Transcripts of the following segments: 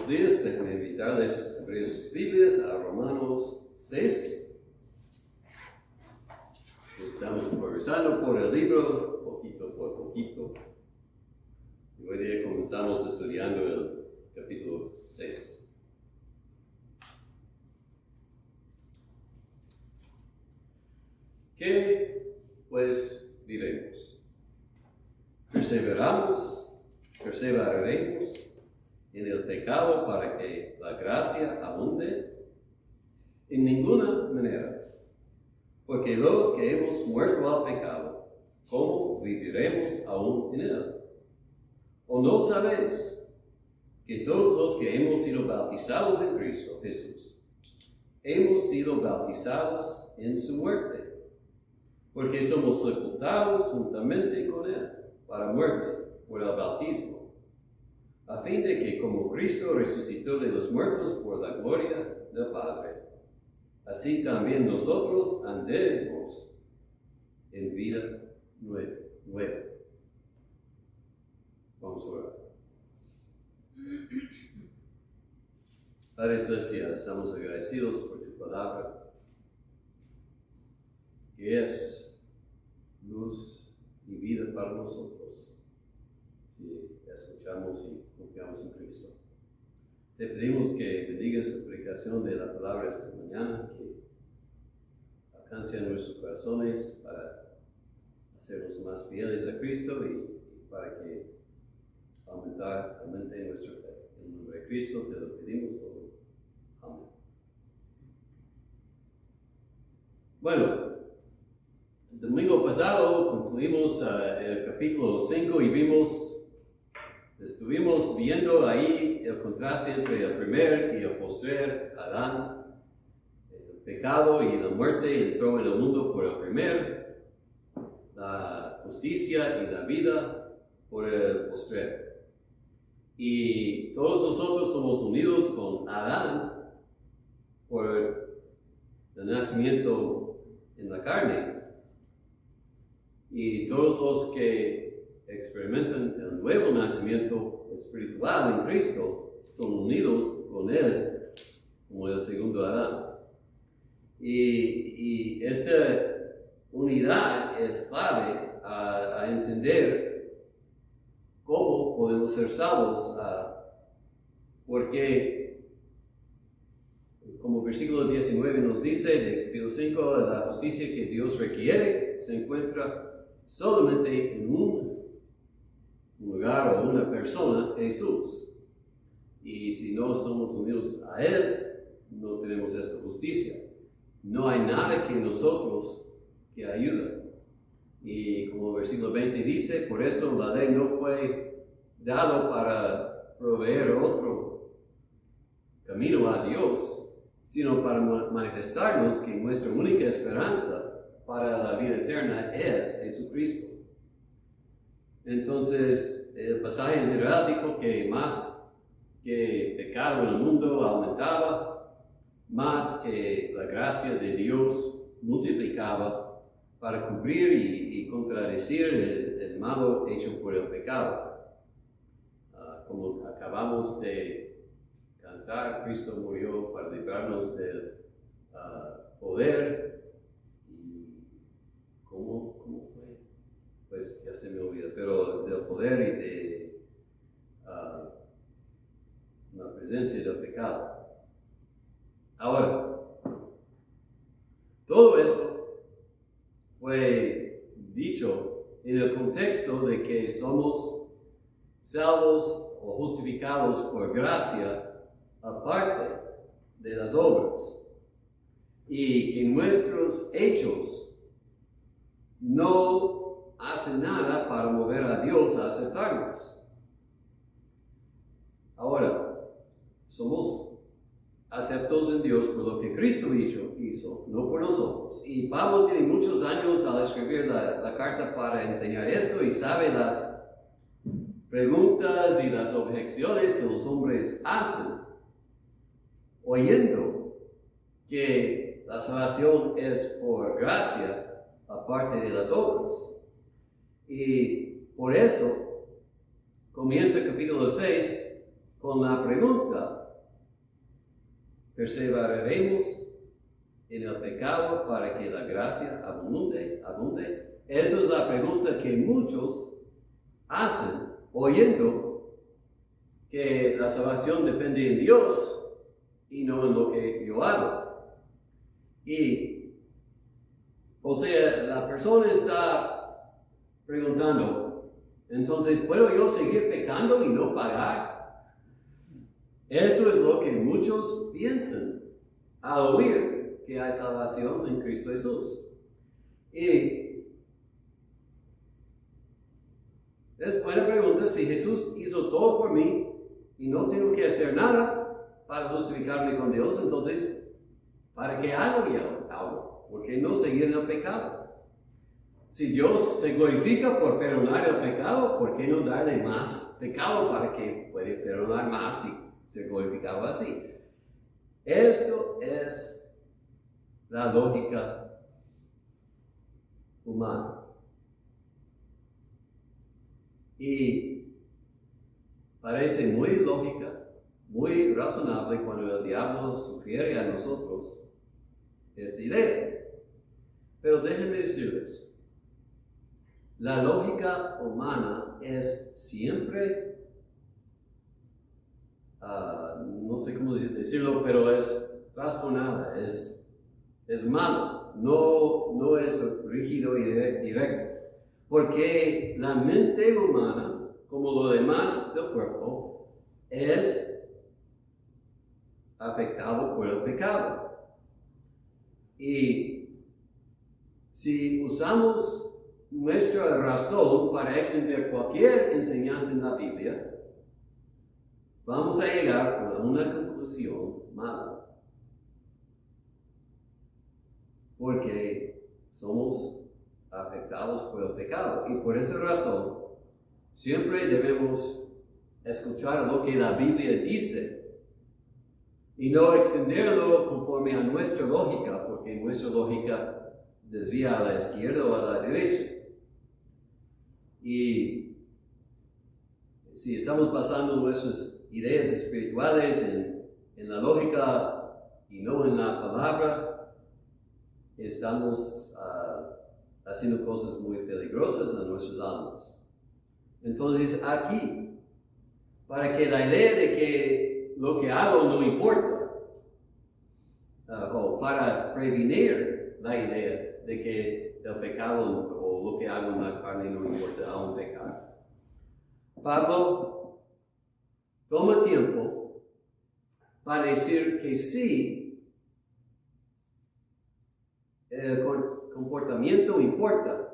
días, déjenme invitarles a abrir sus Biblias a Romanos 6. Estamos progresando por el libro, poquito por poquito. Y hoy día comenzamos estudiando el capítulo 6. ¿Qué pues diremos? Perseveraremos en el pecado para que la gracia abunde? En ninguna manera, porque los que hemos muerto al pecado, ¿cómo viviremos aún en él? ¿O no sabéis que todos los que hemos sido bautizados en Cristo Jesús, hemos sido bautizados en su muerte? Porque somos sepultados juntamente con él para muerte por el bautismo, a fin de que como Cristo resucitó de los muertos por la gloria del Padre, así también nosotros andemos en vida nueva. Vamos a orar. Padre Celestial, estamos agradecidos por tu palabra, que es luz y vida para nosotros, si escuchamos y confiamos en Cristo. Te pedimos que bendigas la aplicación de la palabra esta mañana, que alcance a nuestros corazones para hacernos más fieles a Cristo y para que aumente nuestra fe. En el nombre de Cristo te lo pedimos todo. Amén. Bueno, el domingo pasado concluimos el capítulo 5 y estuvimos viendo ahí el contraste entre el primer y el postrer Adán. El pecado y la muerte entró en el mundo por el primer, la justicia y la vida por el postrer. Y todos nosotros somos unidos con Adán por el nacimiento en la carne. Y todos los que experimentan el nuevo nacimiento espiritual en Cristo son unidos con Él como el segundo Adán. Y esta unidad es clave a entender cómo podemos ser salvos, porque, como versículo 19 nos dice, de capítulo 5, la justicia que Dios requiere se encuentra solamente en un lugar o una persona, Jesús. Y si no somos unidos a Él, no tenemos esta justicia. No hay nada que nosotros que ayude. Y como el versículo 20 dice, por esto la ley no fue dada para proveer otro camino a Dios, sino para manifestarnos que nuestra única esperanza para la vida eterna es Jesucristo. Entonces, el pasaje general dijo que más que pecado en el mundo aumentaba, más que la gracia de Dios multiplicaba para cumplir y contradecir el mal hecho por el pecado. Como acabamos de cantar, Cristo murió para librarnos del poder. ¿Y cómo fue? Pues ya se me olvida, pero del poder y de la presencia del pecado. Ahora, todo eso fue dicho en el contexto de que somos salvos o justificados por gracia aparte de las obras, y que nuestros hechos no hacen nada para mover a Dios a aceptarnos. Ahora, somos aceptos en Dios por lo que Cristo hizo, no por nosotros. Y Pablo tiene muchos años al escribir la carta para enseñar esto y sabe las preguntas y las objeciones que los hombres hacen, oyendo que la salvación es por gracia, aparte de las obras. Y por eso comienza el capítulo 6 con la pregunta, ¿perseveraremos en el pecado para que la gracia abunde? Esa es la pregunta que muchos hacen oyendo que la salvación depende en Dios y no en lo que yo hago. O sea, la persona está preguntando, entonces, ¿puedo yo seguir pecando y no pagar? Eso es lo que muchos piensan al oír que hay salvación en Cristo Jesús. Y es buena pregunta, si Jesús hizo todo por mí y no tengo que hacer nada para justificarme con Dios, entonces, ¿para qué hago yo algo? ¿Por qué no seguir en el pecado? Si Dios se glorifica por perdonar el pecado, ¿por qué no darle más pecado para que pueda perdonar más y ser glorificado así? Esto es la lógica humana. Y parece muy lógica, muy razonable cuando el diablo sugiere a nosotros esta idea. Pero déjenme decirles, la lógica humana es siempre, no sé cómo decirlo, pero es trastornada, es mala, no es rígido y directo. Porque la mente humana, como lo demás del cuerpo, es afectado por el pecado. Y si usamos nuestra razón para extender cualquier enseñanza en la Biblia, vamos a llegar a una conclusión mala. Porque somos afectados por el pecado. Y por esa razón, siempre debemos escuchar lo que la Biblia dice y no extenderlo conforme a nuestra lógica, porque nuestra lógica desvía a la izquierda o a la derecha. Y si estamos basando nuestras ideas espirituales en la lógica y no en la palabra, estamos haciendo cosas muy peligrosas a nuestras almas. Entonces aquí, para que la idea de que lo que hago no importa, o para prevenir la idea de que el pecado o lo que hago en la carne no importa, aún pecar, Pablo toma tiempo para decir que sí, el comportamiento importa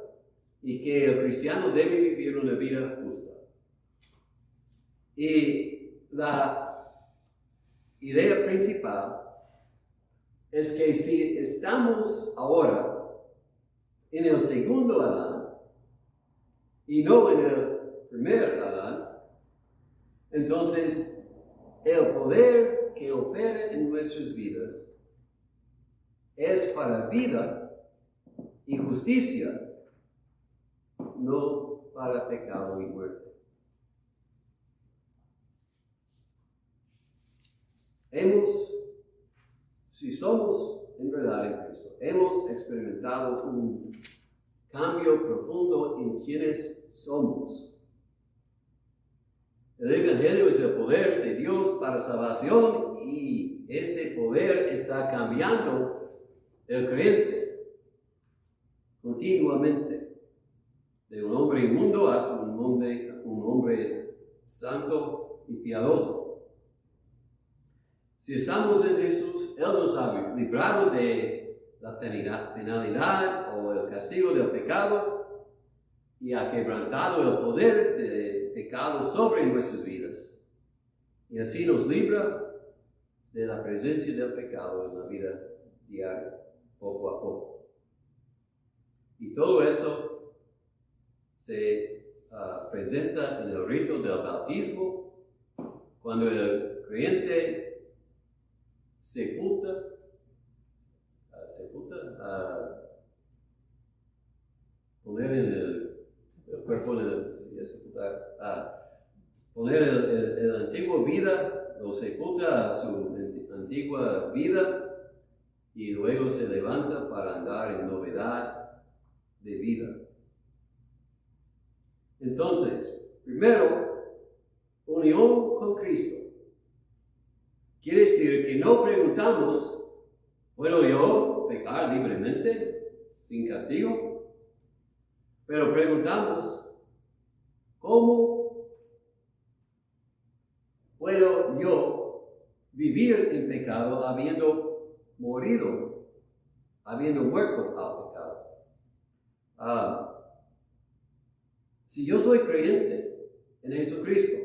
y que el cristiano debe vivir una vida justa. Y la idea principal es que si estamos ahora en el segundo Adán y no en el primer Adán, entonces el poder que opera en nuestras vidas es para vida y justicia, no para pecado y muerte. Si somos en verdad en Cristo, hemos experimentado un cambio profundo en quienes somos. El Evangelio es el poder de Dios para salvación y este poder está cambiando el creyente continuamente, de un hombre inmundo hasta un hombre santo y piadoso. Si estamos en Jesús, Él nos ha librado de la penalidad o el castigo del pecado y ha quebrantado el poder del pecado sobre nuestras vidas. Y así nos libra de la presencia del pecado en la vida diaria, poco a poco. Y todo esto se presenta en el rito del bautismo, cuando el creyente sepulta, poner en el cuerpo, sepultar, poner el antiguo vida, lo sepulta a su antigua vida y luego se levanta para andar en novedad de vida. Entonces, primero, unión con Cristo. Quiere decir que no preguntamos, ¿puedo yo pecar libremente, sin castigo? Pero preguntamos, ¿cómo puedo yo vivir en pecado habiendo muerto al pecado? Si yo soy creyente en Jesucristo,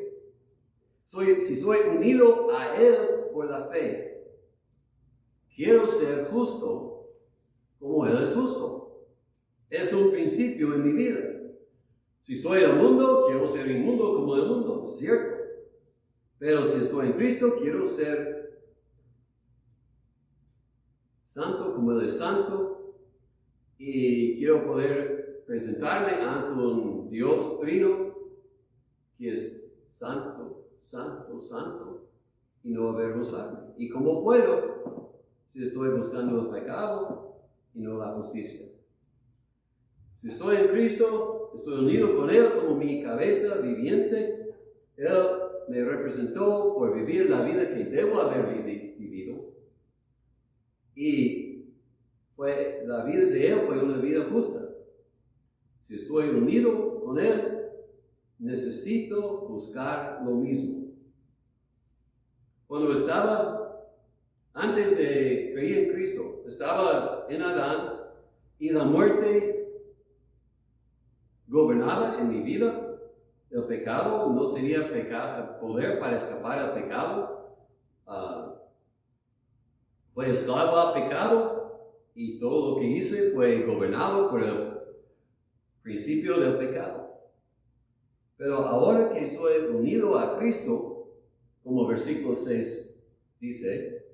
si soy unido a Él por la fe, quiero ser justo como Él es justo. Es un principio en mi vida. Si soy del mundo, quiero ser inmundo como el mundo, ¿cierto? Pero si estoy en Cristo, quiero ser santo como Él es santo y quiero poder presentarme ante un Dios trino que es santo, santo, santo y no avergonzarme. ¿Y cómo puedo si estoy buscando el pecado y no la justicia? Si estoy en Cristo, estoy unido con Él como mi cabeza viviente. Él me representó por vivir la vida que debo haber vivido. Y la vida de Él fue una vida justa. Si estoy unido con Él, necesito buscar lo mismo. Cuando antes de creer en Cristo, estaba en Adán y la muerte gobernaba en mi vida. El pecado, no tenía poder para escapar al pecado. Fue esclavo al pecado y todo lo que hice fue gobernado por el principio del pecado. Pero ahora que soy unido a Cristo, como versículo 6 dice,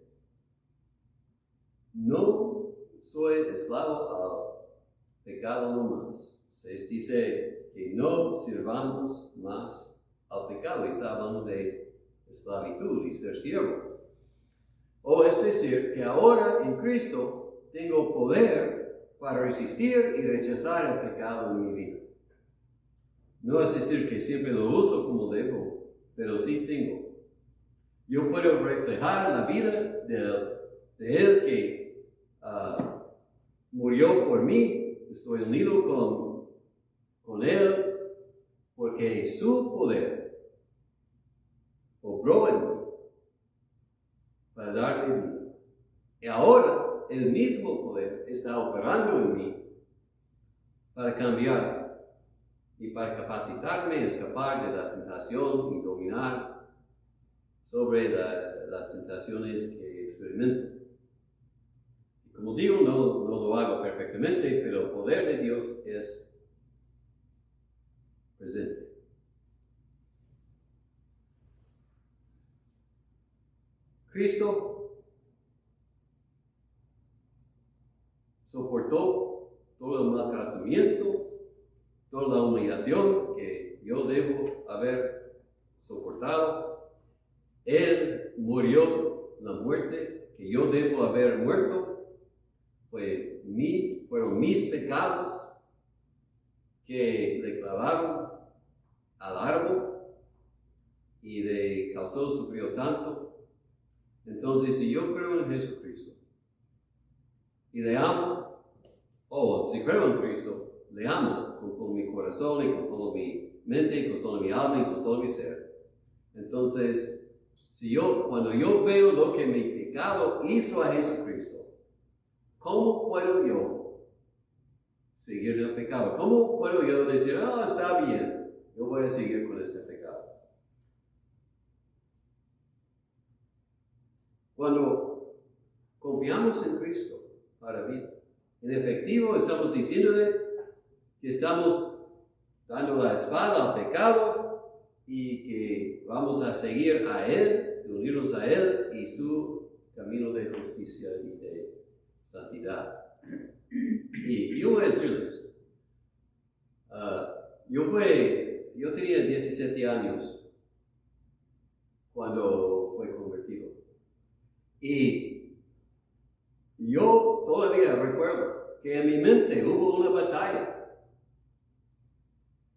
no soy esclavo al pecado no más. 6 dice que no sirvamos más al pecado. Y está hablando de esclavitud y ser siervo. Es decir, que ahora en Cristo tengo poder para resistir y rechazar el pecado en mi vida. No es decir que siempre lo uso como debo, pero sí tengo. Yo puedo reflejar la vida de Él que murió por mí. Estoy unido con Él porque su poder obró en mí para darme vida. Y ahora el mismo poder está operando en mí para cambiar y para capacitarme a escapar de la tentación y dominar sobre las tentaciones que experimento. Y como digo, no lo hago perfectamente, pero el poder de Dios es presente. Cristo soportó todo el maltratamiento, toda la humillación que yo debo haber soportado. Él murió la muerte que yo debo haber muerto. Fueron mis pecados que le clavaron al árbol y le causó sufrir tanto. Entonces, si yo creo en Jesucristo y le amo, si creo en Cristo, le amo con todo mi corazón y con toda mi mente y con toda mi alma y con todo mi ser. Entonces, cuando yo veo lo que mi pecado hizo a Jesucristo, ¿cómo puedo yo seguir el pecado? ¿Cómo puedo yo decir, está bien, yo voy a seguir con este pecado? Cuando confiamos en Cristo para vida, en efectivo estamos diciéndole que estamos dando la espada al pecado y que vamos a seguir a Él, unirnos a Él y su camino de justicia y de santidad. Y yo voy a decirles, yo tenía 17 años Y yo todavía recuerdo que en mi mente hubo una batalla.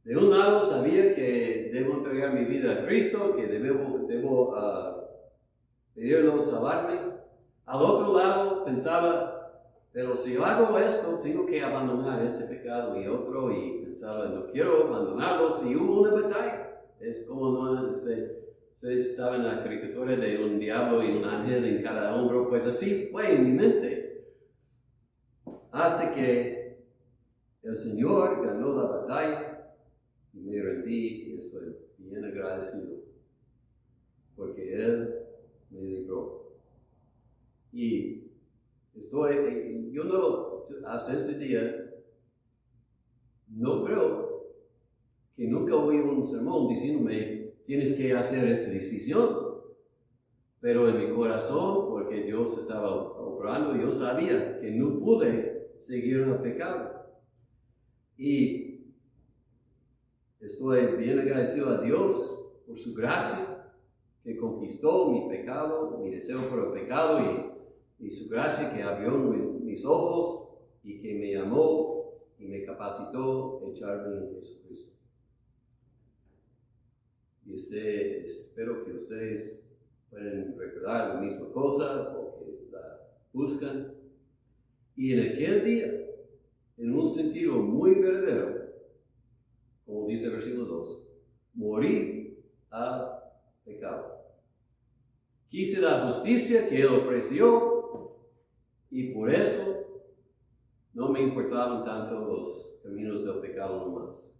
De un lado sabía que debo entregar mi vida a Cristo, que debo pedirlo salvarme. Al otro lado pensaba, pero si yo hago esto, tengo que abandonar este pecado y otro, y pensaba, no quiero abandonarlos, y hubo una batalla. Es como, no, ustedes saben la caricatura de un diablo y un ángel en cada hombro, pues así fue en mi mente. Hasta que el Señor ganó la batalla, y me rendí y estoy bien agradecido, porque Él me libró. Y yo no, hasta este día, no creo que nunca oí un sermón diciéndome, tienes que hacer esta decisión. Pero en mi corazón, porque Dios estaba obrando, yo sabía que no pude seguir en el pecado. Y estoy bien agradecido a Dios por su gracia, que conquistó mi pecado, mi deseo por el pecado, y su gracia que abrió mis ojos y que me amó y me capacitó a echarme en Jesucristo. Y espero que ustedes puedan recordar la misma cosa o que la buscan. Y en aquel día, en un sentido muy verdadero, como dice el versículo 2, morí al pecado. Quise la justicia que Él ofreció, y por eso no me importaban tanto los caminos del pecado nomás.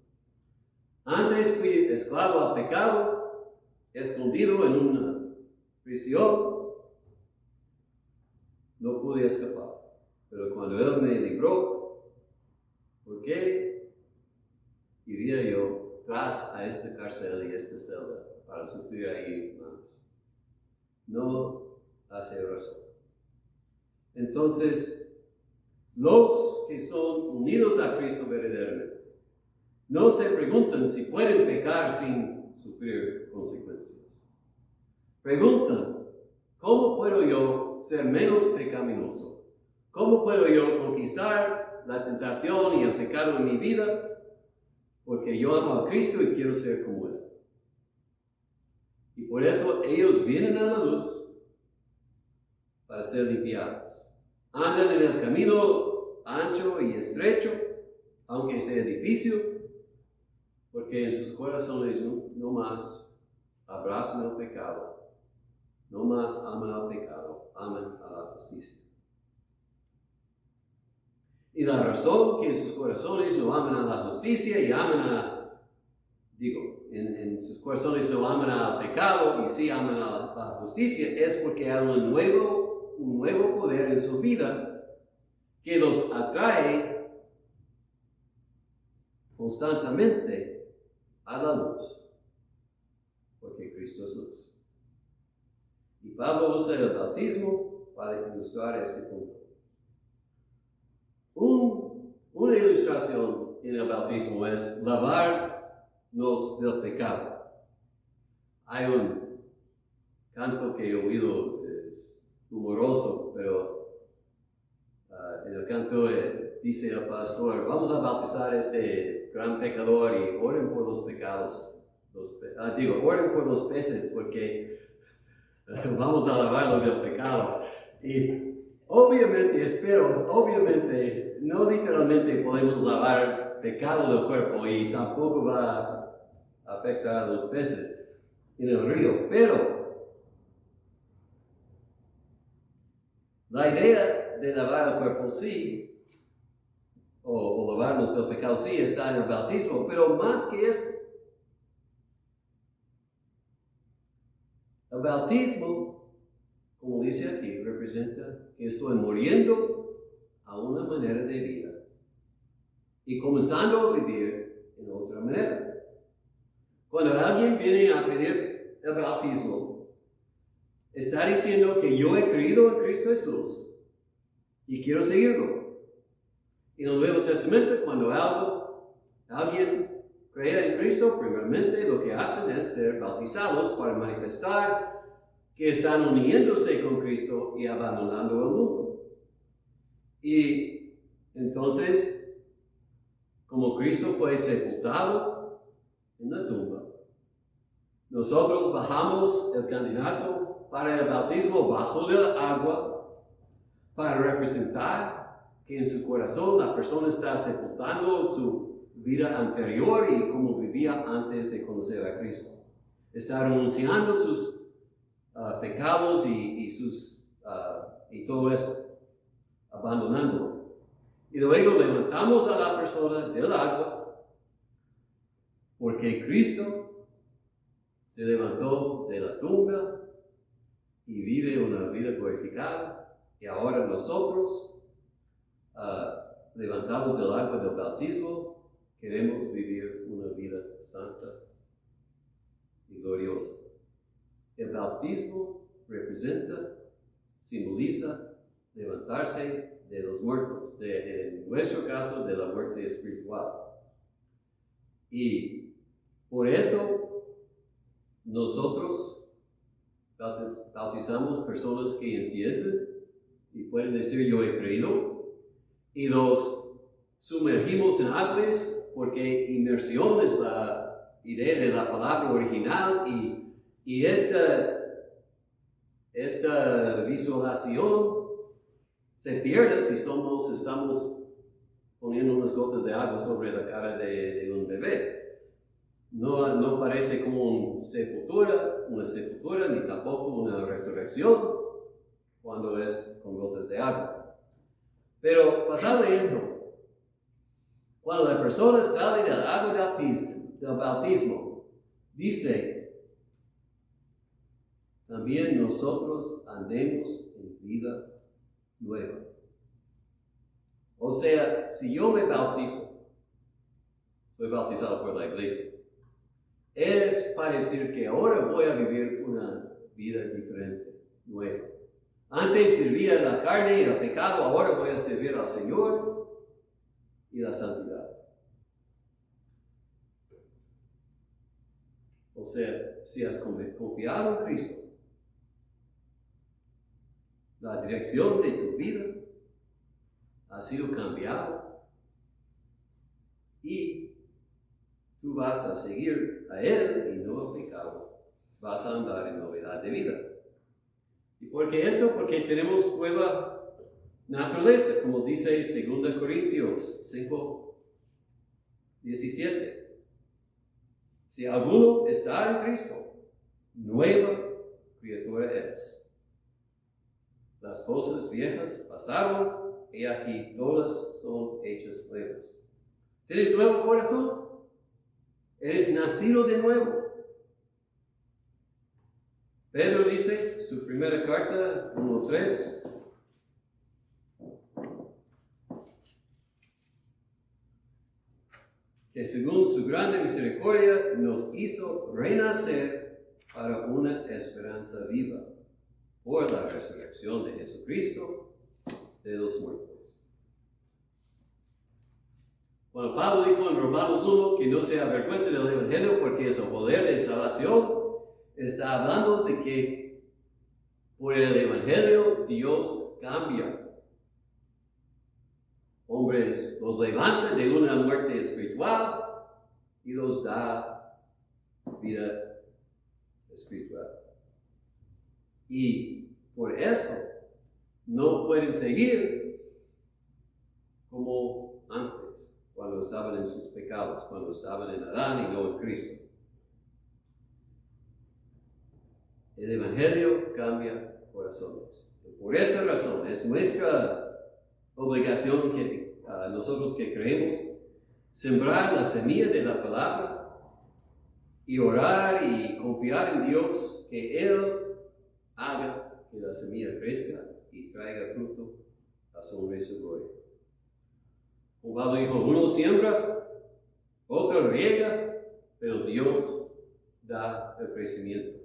Antes fui esclavo al pecado, escondido en una prisión, no pude escapar. Pero cuando Él me libró, ¿por qué iría yo tras a esta cárcel y esta celda para sufrir ahí más? No hace razón. Entonces, los que son unidos a Cristo verdaderamente no se preguntan si pueden pecar sin sufrir consecuencias. Preguntan, ¿cómo puedo yo ser menos pecaminoso? ¿Cómo puedo yo conquistar la tentación y el pecado en mi vida? Porque yo amo a Cristo y quiero ser como Él. Y por eso ellos vienen a la luz para ser limpiados. Andan en el camino ancho y estrecho, aunque sea difícil, porque en sus corazones no más abrazan el pecado, no más aman al pecado, aman a la justicia. Y la razón que en sus corazones no aman a la justicia y en sus corazones no aman al pecado y sí aman a la justicia, es porque hay un nuevo poder en su vida que los atrae constantemente a la luz, porque Cristo es luz. Y Pablo usa el bautismo para ilustrar este punto. Una ilustración en el bautismo es lavarnos del pecado. Hay un canto que he oído, es humoroso, pero en el canto dice el pastor, vamos a bautizar a este gran pecador y oren por los pecados. Oren por los peces porque vamos a lavarlo del pecado. Y obviamente, no literalmente podemos lavar pecado del cuerpo y tampoco va a afectar a los peces en el río. Pero la idea de lavar el cuerpo sí, o lavarnos del pecado sí está en el bautismo, pero más que eso, el bautismo, como dice aquí, representa que estoy muriendo a una manera de vida y comenzando a vivir en otra manera. Cuando alguien viene a pedir el bautismo, está diciendo que yo he creído en Cristo Jesús y quiero seguirlo. En el Nuevo Testamento, cuando alguien cree en Cristo, primeramente lo que hacen es ser bautizados para manifestar que están uniéndose con Cristo y abandonando el mundo. Y entonces, como Cristo fue sepultado en la tumba, nosotros bajamos el candidato para el bautismo bajo del agua para representar que en su corazón la persona está sepultando su vida anterior y cómo vivía antes de conocer a Cristo. Está renunciando sus pecados y todo eso, abandonándolo. Y luego levantamos a la persona del agua porque Cristo se levantó de la tumba y vive una vida glorificada. Y ahora nosotros, levantados del agua del bautismo, queremos vivir una vida santa y gloriosa. El bautismo representa, simboliza levantarse de los muertos, en nuestro caso de la muerte espiritual. Y por eso nosotros bautizamos personas que entienden y pueden decir yo he creído, y los sumergimos en aguas porque inmersión es la idea de la palabra original y esta visualización se pierde si estamos poniendo unas gotas de agua sobre la cara de un bebé. No parece como una sepultura, ni tampoco una resurrección cuando es con gotas de agua. Pero pasado esto, cuando la persona sale del agua del bautismo, dice, también nosotros andemos en vida nueva. O sea, si yo me bautizo, soy bautizado por la iglesia, es para decir que ahora voy a vivir una vida diferente, nueva. Antes servía la carne y el pecado, ahora voy a servir al Señor y la santidad. O sea, si has confiado en Cristo, la dirección de tu vida ha sido cambiada y tú vas a seguir a Él y no al pecado. Vas a andar en novedad de vida. ¿Y por qué esto? Porque tenemos nueva naturaleza, como dice 2 Corintios 5:17. Si alguno está en Cristo, nueva criatura es. Las cosas viejas pasaron y aquí todas son hechas nuevas. ¿Tienes nuevo corazón? Eres nacido de nuevo. Pedro dice, su primera carta, 1:3, que según su grande misericordia nos hizo renacer para una esperanza viva por la resurrección de Jesucristo de los muertos. Cuando Pablo dijo en Romanos 1 que no se avergüence del Evangelio porque es el poder de salvación, está hablando de que por el Evangelio Dios cambia. Hombres los levanta de una muerte espiritual y los da vida espiritual. Y por eso no pueden seguir como antes, cuando estaban en sus pecados, cuando estaban en Adán y no en Cristo. El Evangelio cambia corazones. Por esta razón es nuestra obligación que nosotros que creemos sembrar la semilla de la palabra y orar y confiar en Dios que Él haga que la semilla crezca y traiga fruto a su honra y su gloria. Como Pablo dijo, uno siembra, otro riega, pero Dios da el crecimiento.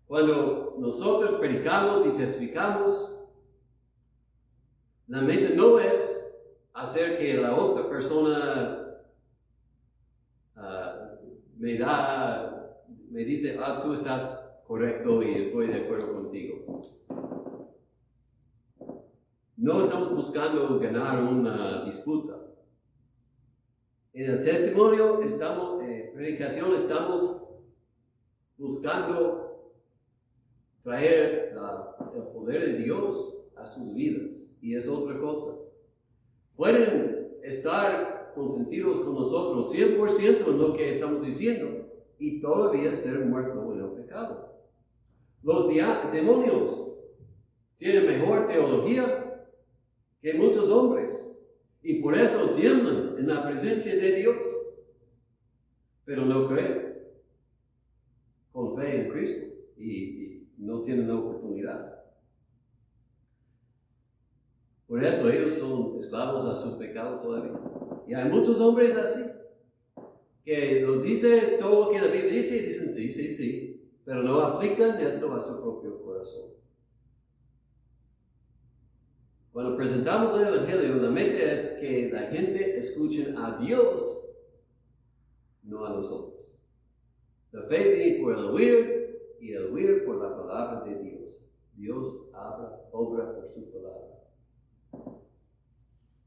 Cuando nosotros predicamos y testificamos, la meta no es hacer que la otra persona me dice, tú estás correcto y estoy de acuerdo contigo. No estamos buscando ganar una disputa. En el testimonio predicación estamos buscando traer el poder de Dios a sus vidas. Y es otra cosa. Pueden estar consentidos con nosotros 100% en lo que estamos diciendo y todavía ser muertos en el pecado. Los demonios tienen mejor teología que muchos hombres y por eso tiemblan en la presencia de Dios, pero no creen con fe en Cristo y no tienen la oportunidad. Por eso ellos son esclavos a su pecado todavía. Y hay muchos hombres así, que los dices todo lo que la Biblia dice y dicen sí, pero no aplican esto a su propio corazón. Cuando presentamos el Evangelio, la meta es que la gente escuche a Dios, no a nosotros. La fe viene por el oír y el oír por la palabra de Dios. Dios obra por su palabra.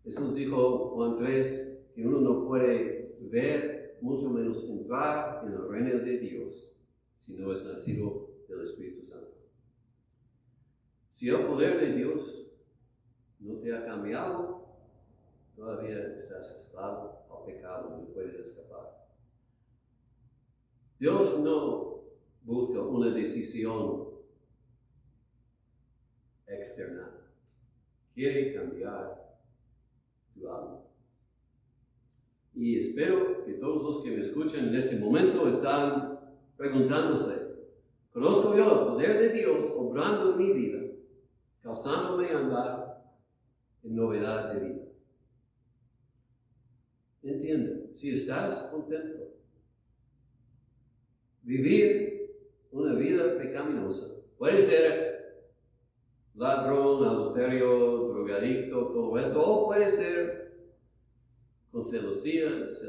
Jesús dijo, Juan 3, que uno no puede ver, mucho menos entrar en el reino de Dios, si no es nacido del Espíritu Santo. Si el poder de Dios no te ha cambiado, todavía estás esclavo al pecado, no puedes escapar. Dios no busca una decisión externa, quiere cambiar tu alma. Y espero que todos los que me escuchan en este momento están preguntándose, ¿conozco yo el poder de Dios obrando en mi vida, causándome andar en novedad de vida? Entiende, si estás contento, vivir una vida pecaminosa, puede ser ladrón, adulterio, drogadicto, todo esto, o puede ser con celosías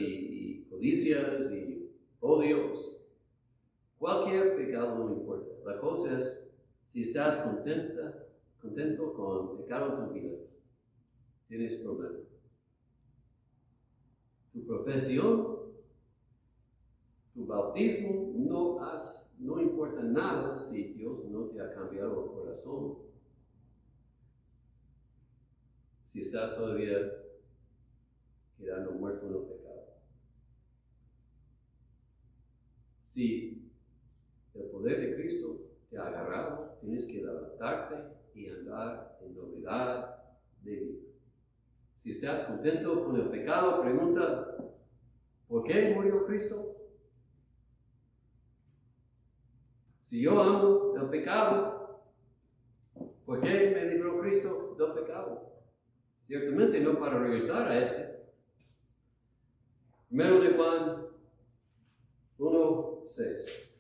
y codicias y odios. Cualquier pecado no importa. La cosa es, si estás contento con el pecado en tu vida, tienes problema. Tu profesión, tu bautismo, no importa nada si Dios no te ha cambiado el corazón. Si estás todavía quedando muerto en el pecado. Si el poder de Cristo te ha agarrado, tienes que levantarte y andar en novedad de vida. Si estás contento con el pecado, pregunta, ¿por qué murió Cristo? Si yo amo el pecado, ¿por qué me libró Cristo del pecado? Ciertamente no para regresar a este. Primero de Juan 1:6.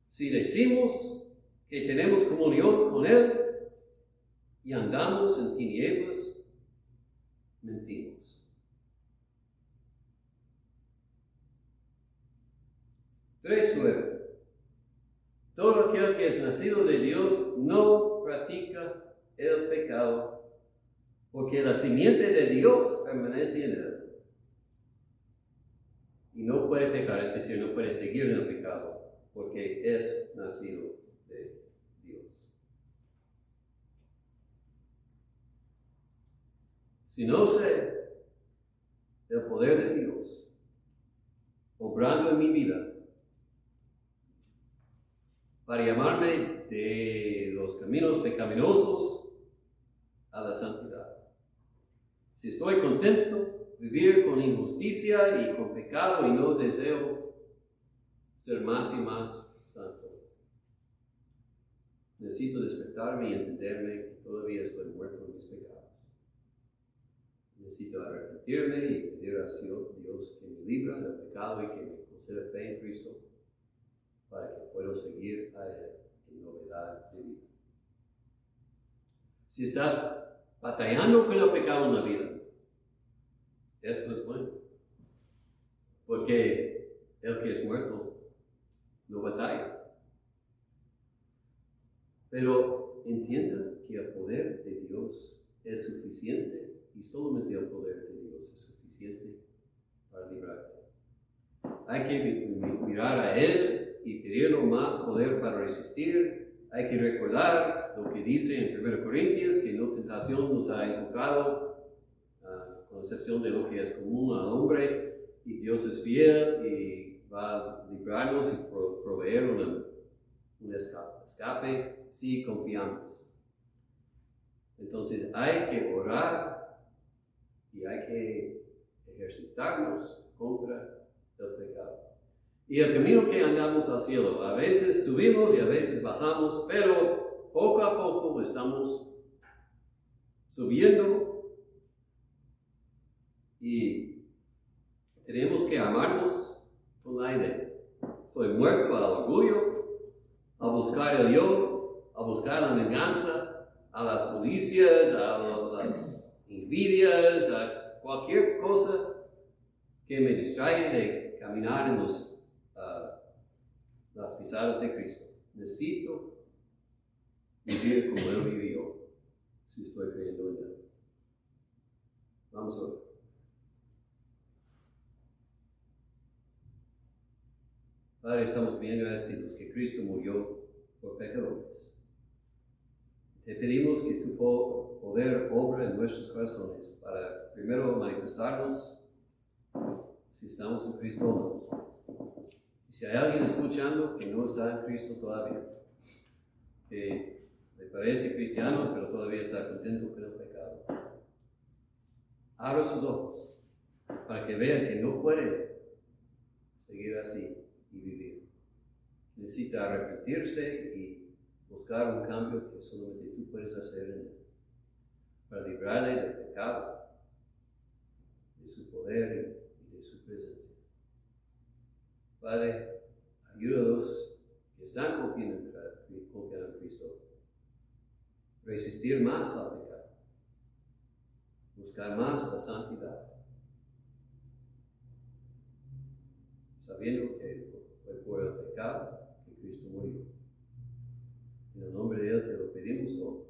Si decimos que tenemos comunión con Él y andamos en tinieblas, mentimos. Todo aquel que es nacido de Dios no practica el pecado, porque la simiente de Dios permanece en él. Y no puede pecar, es decir, no puede seguir en el pecado, porque es nacido de Dios. Si no sé el poder de Dios obrando en mi vida, para llamarme de los caminos pecaminosos a la santidad. Si estoy contento de vivir con injusticia y con pecado y no deseo ser más y más santo, necesito despertarme y entenderme que todavía estoy muerto en mis pecados. Necesito arrepentirme y pedir a Dios que me libre del pecado y que me conceda fe en Cristo, para que pueda seguir a Él en novedad de vida. Si estás batallando con el pecado en la vida, esto es bueno. porque el que es muerto no batalla. Pero entienda que el poder de Dios es suficiente y solamente el poder de Dios es suficiente para librarte. Hay que mirar a Él y pedirle más poder para resistir. Hay que recordar lo que dice en 1 Corintios, que no tentación nos ha invocado, con excepción de lo que es común al hombre, y Dios es fiel y va a librarnos y proveer un escape si confiamos. Entonces hay que orar y hay que ejercitarnos contra el pecado. Y el camino que andamos al cielo, a veces subimos y a veces bajamos, pero poco a poco estamos subiendo y tenemos que amarnos con la idea. Soy muerto al orgullo, a buscar el yo, a buscar la venganza, a las codicias, a las envidias, a cualquier cosa que me distrae de caminar en las pisadas de Cristo. Necesito vivir como Él vivió, si estoy creyendo en Él. Vamos a ver. Padre, estamos bien agradecidos que Cristo murió por pecadores. Te pedimos que tu poder obra en nuestros corazones para primero manifestarnos si estamos en Cristo o no. Y si hay alguien escuchando que no está en Cristo todavía, que le parece cristiano pero todavía está contento con el pecado, abra sus ojos para que vea que no puede seguir así y vivir. Necesita arrepentirse y buscar un cambio que solamente tú puedes hacer en él, para librarle del pecado, de su poder y de su presencia. Padre, ayúdanos que están confiando en Cristo, resistir más al pecado, buscar más la santidad, sabiendo que fue por el pecado que Cristo murió. En el nombre de Él te lo pedimos todo.